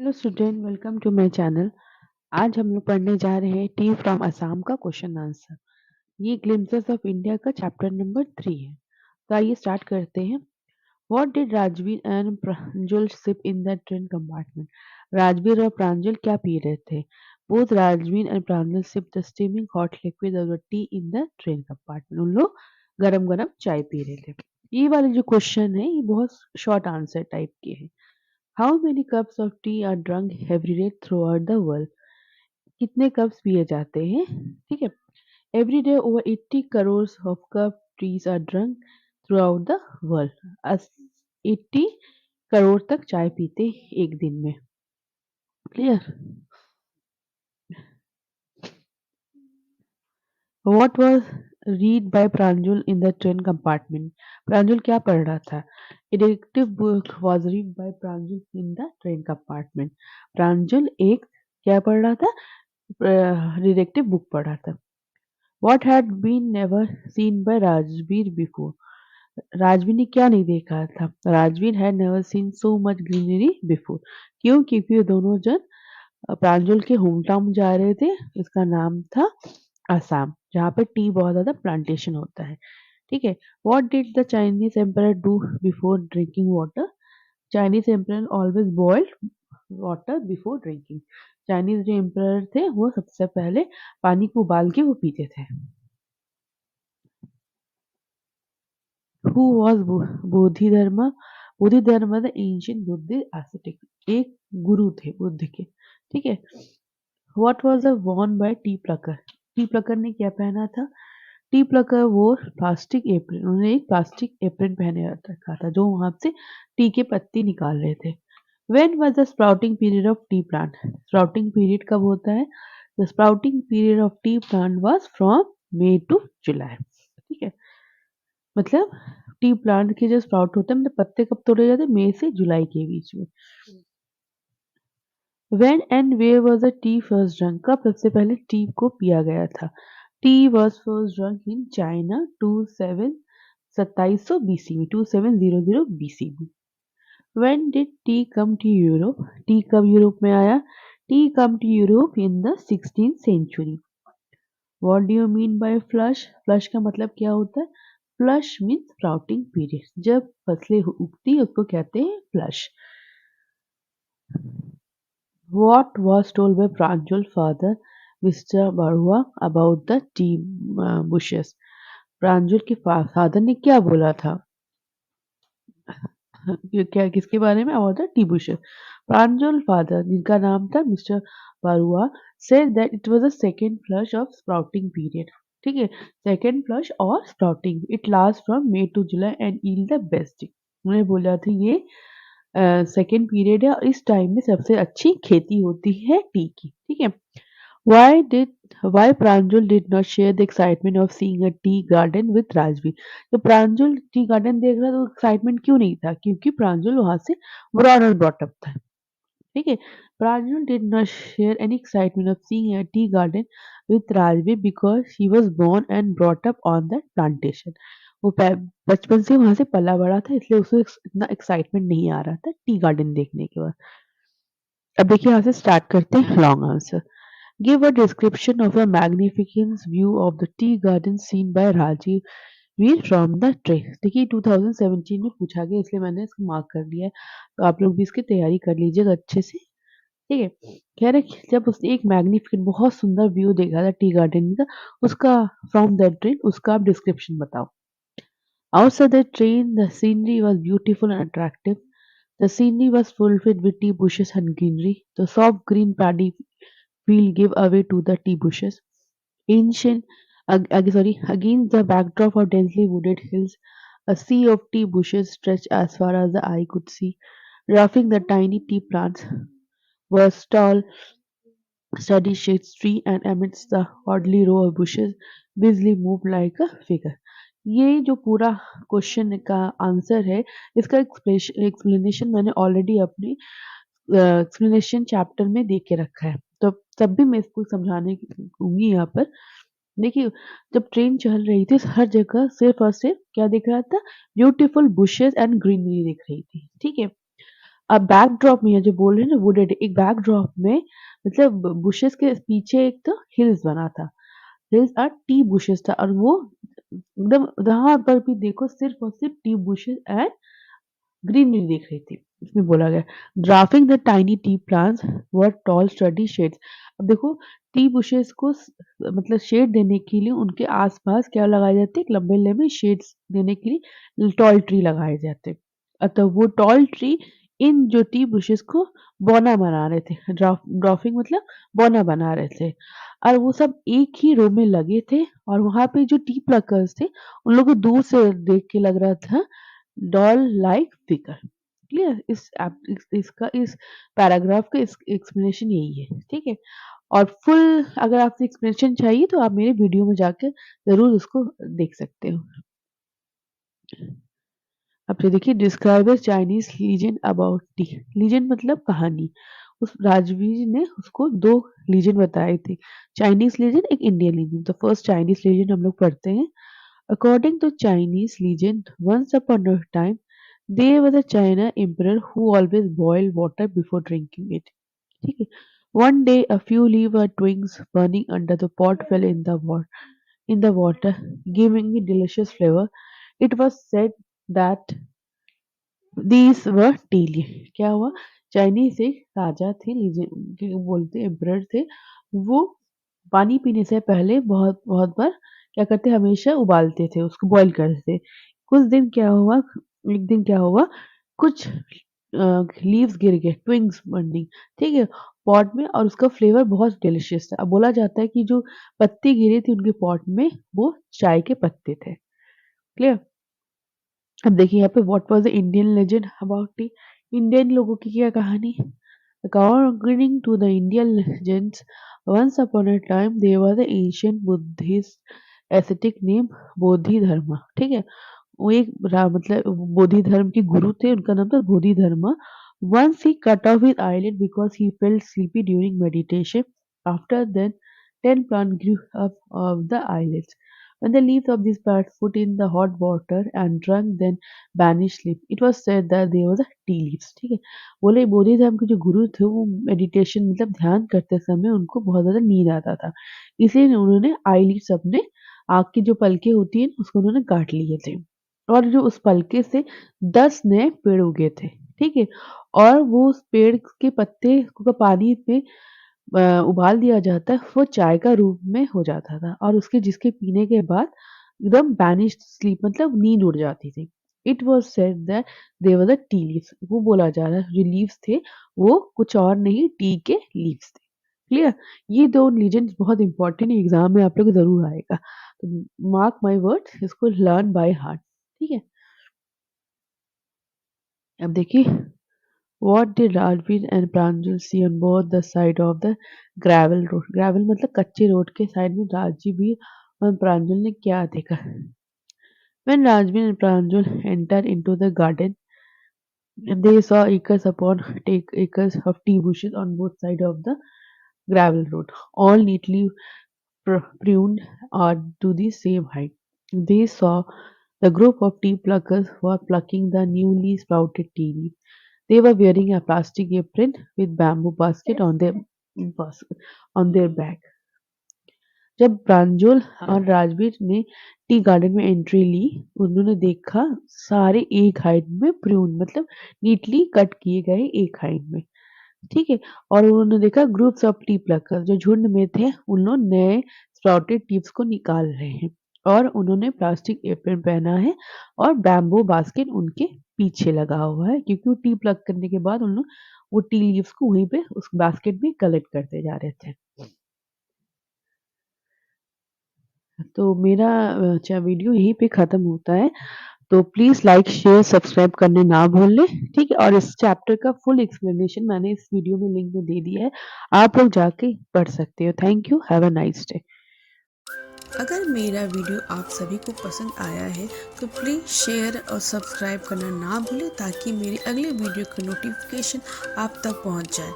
Hello student, welcome to my channel. आज हम लोग पढ़ने जा रहे हैं टी फ्रॉम असम का क्वेश्चन आंसर। ये ग्लिम्पसेस ऑफ इंडिया का चैप्टर नंबर 3 है। तो आइए स्टार्ट करते हैं। What did Rajveer and Pranjal sip in the train compartment? Rajvir और प्रांजल क्या पी रहे थे? Both Rajvir and Pranjal sip the steaming hot liquid of the tea in the train compartment. उन लोग गरम गरम चाय पी रहे थे। ये वाले जो क्वेश्चन है ये बहुत शॉर्ट आंसर टाइप के हैं। How many cups of tea are drunk every day throughout the world? कितने कप्स पिए जाते हैं? ठीक है। Every day over 80 crore of cup teas are drunk throughout the world. 80 crore तक चाय पीते एक दिन में। Clear? What was read by Pranjul in the train compartment? Pranjal क्या पढ़ रहा था? A detective book was read by Pranjul in the train compartment. प्रांजल एक क्या पढ़ रहा था? डिटेक्टिव बुक पढ़ रहा था। What had been never seen by Rajbir before? Rajveer ने क्या नहीं देखा था? Rajveer had never seen so much greenery before. क्यों? क्योंकि ये दोनों जन प्रांजल के होम टाउन जा रहे थे। इसका नाम था असम, जहाँ पे टी बहुत ज्यादा प्लांटेशन होता है। ठीक है। What did the Chinese emperor do before drinking water? Chinese emperor always boiled water before drinking. Chinese जो एम्परर थे वो सबसे पहले पानी को उबाल के वो पीते थे। Who was Bodhidharma? Bodhidharma the ancient Buddhist ascetic, एक गुरु थे बुद्ध के। ठीक है। What was the worn by T Plucker? T Plucker ने क्या पहना था? टी प्लकर वो प्लास्टिक एप्रिन, उन्होंने एक प्लास्टिक एप्रिन पहने रखा था जो वहां से टी के पत्ती निकाल रहे थे। When was the sprouting period of tea plant? Sprouting period कब होता है? The sprouting period of tea plant was from May to July. ठीक है। मतलब टी प्लांट के जो स्प्राउट होते हैं मतलब पत्ते कब तोड़े जाते हैं? मई से जुलाई के बीच में। When and where was the tea first drunk? कब सबसे पहले टी को पिया गया था? Tea was first drunk in China 2700 BC में, 2700 BC में। When did tea come to Europe? T कब यूरोप में आया? Tea come to Europe in the 16th century. What do you mean by flush? Flush का मतलब क्या होता है? Flush means sprouting period. जब फसलें उगती है उसको कहते हैं flush. What was told by Pranjal father, Mr. Barua, about the tea bushes? प्रांजल के फादर ने क्या बोला था? ये क्या किसके बारे में? About the T bushes. Pranjal father, जिनका नाम था mister Barua, said that it was a second flush of sprouting period. ठीक है। सेकेंड फ्लश और sprouting it last from May to July and yield the best. उन्होंने बोला था ये सेकेंड पीरियड है और इस टाइम में सबसे अच्छी खेती होती है टी की। ठीक है। Why did why Pranjal did not share the excitement of seeing a tea garden with Rajveer? तो प्रांजल टी गार्डन देख रहा तो एक्साइटमेंट क्यों नहीं था? क्योंकि प्रांजल वहां से ब्रॉड एंड ब्रॉटअप था। ठीक है। Pranjal did not share any excitement of seeing a tea garden with Rajveer because he was born and brought up on that plantation. वो बचपन से वहां से पला बड़ा था इसलिए उसे इतना एक्साइटमेंट नहीं आ रहा था टी गार्डन देखने के बाद। अब देखिए यहाँ से स्टार्ट करते हैं long answer. Give a description of a magnificent view of the tea garden seen by Rajiv Veer from the train। देखिए 2017 में पूछा गया इसलिए मैंने इसको मार्क कर लिया है। तो आप लोग भी इसकी तैयारी कर लीजिएगा अच्छे से। ठीक है। कह रहे कि जब उसने एक मैग्निफिकेंट बहुत सुंदर व्यू देखा था टी गार्डन का, उसका फ्रॉम द ट्रेन उसका आप डिस्क्रिप्शन बताओ। Outside the train, the scenery was beautiful and attractive. The scenery was filled with tea bushes and greenery. The soft green paddy field gave away to the tea bushes. Ancient, against the backdrop of densely wooded hills, a sea of tea bushes stretched as far as the eye could see. Roughing the tiny tea plants was tall, sturdy shades tree, and amidst the oddly row of bushes, busily moved like a figure. ये जो पूरा question का answer है इसका explanation मैंने already अपने explanation chapter में दे के रखा है, तो तब भी मैं इसको समझाने दूंगी यहाँ पर। देखिए जब ट्रेन चल रही थी हर जगह सिर्फ और सिर्फ क्या दिख रहा था? ब्यूटीफुल बुशेस एंड ग्रीनरी दिख रही थी। ठीक है। अब बैकड्रॉप में ये जो बोल रहे हैं ना वुडेड, एक बैकड्रॉप में मतलब बुशेस के पीछे एक तो हिल्स बना था, हिल्स और टी बुशेस था, और वो एकदम जहाँ पर भी देखो सिर्फ और सिर्फ टी बुशेस एंड ग्रीनरी दिख रही थी। इसमें बोला गया drafting the tiny T plants were toll study shades. अब देखो टी बुशेस को मतलब शेड देने के लिए उनके आसपास क्या लगाए जाते, एक लंबे लंबे शेड्स देने के लिए टॉल ट्री लगाए जाते। अतः वो टॉल ट्री इन जो टी बुशेस को बौना बना रहे थे, ड्राफ्टिंग मतलब बौना बना रहे थे, और वो सब एक ही रो में लगे थे, और वहां पे जो टी प्लकर्स थे उन लोगों को दूर से देख के लग रहा था डॉल लाइक फिगर। क्लियर, इसका इस पैराग्राफ का इस एक्सप्लेनेशन यही है, ठीक है। और फुल अगर आपको एक्सप्लेनेशन चाहिए तो आप मेरे वीडियो में जाकर जरूर उसको देख सकते हो। अब तो देखिए describe the Chinese legend about T. Legend मतलब कहानी। उस राजवीर ने उसको दो लीजेंड बताए थे, चाइनीज लीजेंड एक इंडियन लीजेंड। तो फर्स्ट चाइनीज लीजेंड हम लोग पढ़ते हैं। According to Chinese legend, once upon a time there was a China emperor who always boiled water before drinking it. ठीक है। One day, a few leaf or twigs burning under the pot fell in the water, giving it delicious flavor. It was said that these were tea leaf. क्या हुआ? Chinese एक राजा थे, बोलते emperor थे। वो पानी पीने से पहले बहुत बहुत बार क्या करते, हमेशा उबालते थे, उसको बॉईल करते थे। कुछ दिन क्या हुआ, एक दिन क्या हुआ, कुछ लीव्स गिर गए, ट्विंग्स बर्निंग, ठीक है, पॉट में, और उसका फ्लेवर बहुत डिलिशियस था। अब बोला जाता है कि जो पत्ते गिरे थे उनके पॉट में वो चाय के पत्ते थे। क्लियर। अब देखिए यहाँ पे what was the Indian legend about T. Indian लोगों की क्या कहानी। According to the Indian legends, once upon a time there was an ancient Buddhist ascetic named Bodhidharma. ठीक है, वो एक मतलब बोधि धर्म के गुरु थे, उनका नाम था बोधि धर्मा। Once he cut off his eyelid because he felt sleepy during meditation. After that, 10 plants grew up of the eyelids. When the leaves of these plants put in the hot water and drunk, then banished sleep. It was said that there was a tea leaves. ठीक है, बोले बोधि धर्म के जो गुरु थे वो meditation मतलब ध्यान करते समय उनको बहुत ज्यादा नींद आता था, इसलिए उन्होंने आईलिड्स अपने आँख की जो पलकें होती हैं उसको उन्होंने काट लिए थे, और जो उस पलके से 10 नए पेड़ उगे थे। ठीक है, और वो उस पेड़ के पत्ते को पानी में उबाल दिया जाता है, वो चाय का रूप में हो जाता था, और उसके जिसके पीने के बाद एकदम बैनिश्ड स्लीप मतलब नींद उड़ जाती थी। It was said that there was a tea leaves. वो बोला जा रहा है जो लीव्स थे वो कुछ और नहीं, टी के लीव्स थे। क्लियर। ये दो लीजेंड्स बहुत इंपॉर्टेंट है, एग्जाम में आप लोग जरूर आएगा, तो मार्क माय वर्ड्स, इसको लर्न बाय हार्ट। ठीक है। अब देखिए what did Rajveer and Pranjal see on both the side of the gravel road. Gravel मतलब कच्चे रोड के साइड में राजवीर और प्रांजल ने क्या देखा। When Rajbir and Pranjal entered into the garden, they saw acres upon acres of tea bushes on both sides of the gravel road, all neatly pruned or to the same height. They saw the group of tea pluckers who were plucking the newly sprouted tea leaf. They were wearing a plastic apron with bamboo basket on their back. जब प्रांजल और राजवीर ने tea garden में entry ली, उन्होंने देखा सारे एक height में prune मतलब नीटली कट किए गए एक हाइट में। ठीक है, और उन्होंने देखा ग्रुप्स ऑफ टी प्लकर जो झुंड में थे, उन्होंने नए स्प्राउटेड टिप्स को निकाल रहे हैं, और उन्होंने प्लास्टिक एप्रन पहना है, और बैम्बू बास्केट उनके पीछे लगा हुआ है, क्योंकि वो टी प्लग करने के बाद उन लोग वो टी लीव्स को वहीं पे उस बास्केट में कलेक्ट करते जा रहे थे। तो मेरा वीडियो यहीं पे खत्म होता है। तो प्लीज लाइक शेयर सब्सक्राइब करने ना भूलें। ठीक है, और इस चैप्टर का फुल एक्सप्लेनेशन मैंने इस वीडियो में लिंक में दे दिया है, आप लोग जाके पढ़ सकते हो। Thank you, have a nice day. अगर मेरा वीडियो आप सभी को पसंद आया है तो प्लीज़ शेयर और सब्सक्राइब करना ना भूलें, ताकि मेरी अगले वीडियो का नोटिफिकेशन आप तक पहुंच जाए।